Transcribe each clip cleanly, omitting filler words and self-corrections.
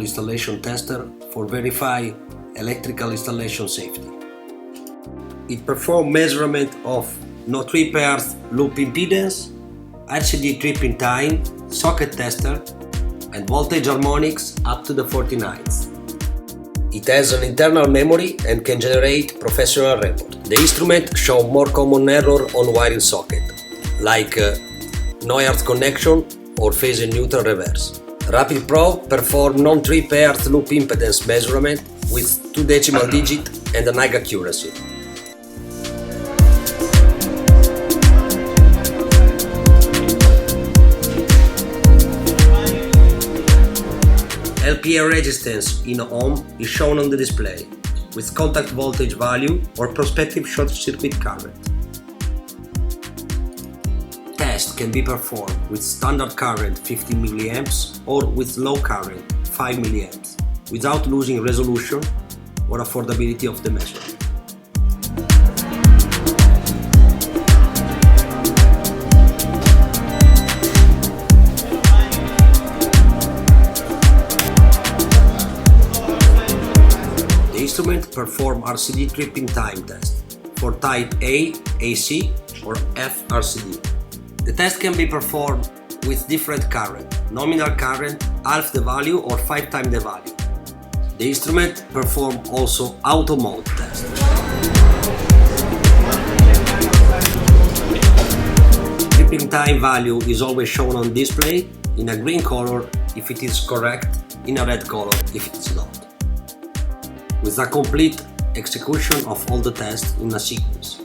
electrical installation tester for verify electrical installation safety. It performs measurement of no trip earth loop impedance, RCD tripping time, socket tester, and voltage harmonics up to the 49th. It has an internal memory and can generate professional report. The instrument shows more common error on wiring socket, like no earth connection or phase neutral reverse. Rapid Pro performs non-trip earth loop impedance measurement with 2 decimal digit and a high accuracy. LPA resistance in ohm is shown on the display, with contact voltage value or prospective short circuit current. Test can be performed with standard current 50 mA or with low current 5 mA, without losing resolution or affordability of the measurement. The instrument performs RCD tripping time test for Type A, AC or F RCD. The test can be performed with different current, nominal current, half the value or 5 times the value. The instrument performs also auto mode test. Tripping time value is always shown on display in a green color if it is correct, in a red color if it is not, with a complete execution of all the tests in a sequence.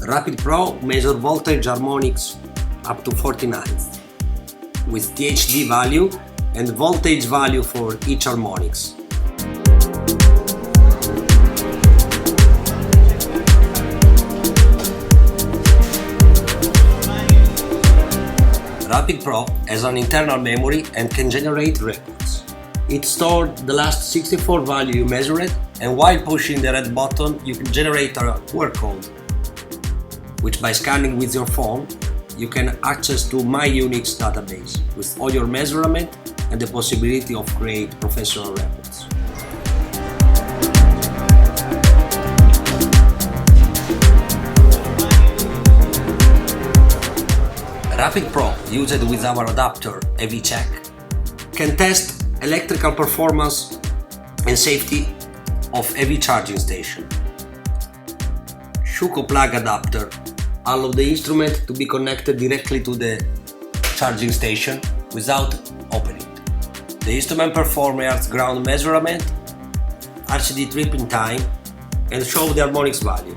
Rapid Pro measures voltage harmonics up to 49th, with THD value and voltage value for each harmonics. Rapid Pro has an internal memory and can generate records. It stores the last 64 value you measured, and while pushing the red button you can generate a QR code, which by scanning with your phone you can access to My UNIKS database with all your measurement and the possibility of create professional records. Rapid Pro, used with our adapter EV Check, can test electrical performance and safety of EV charging station. Shuko plug adapter allows the instrument to be connected directly to the charging station without opening. The instrument performs earth ground measurement, RCD tripping time, and shows the harmonics value.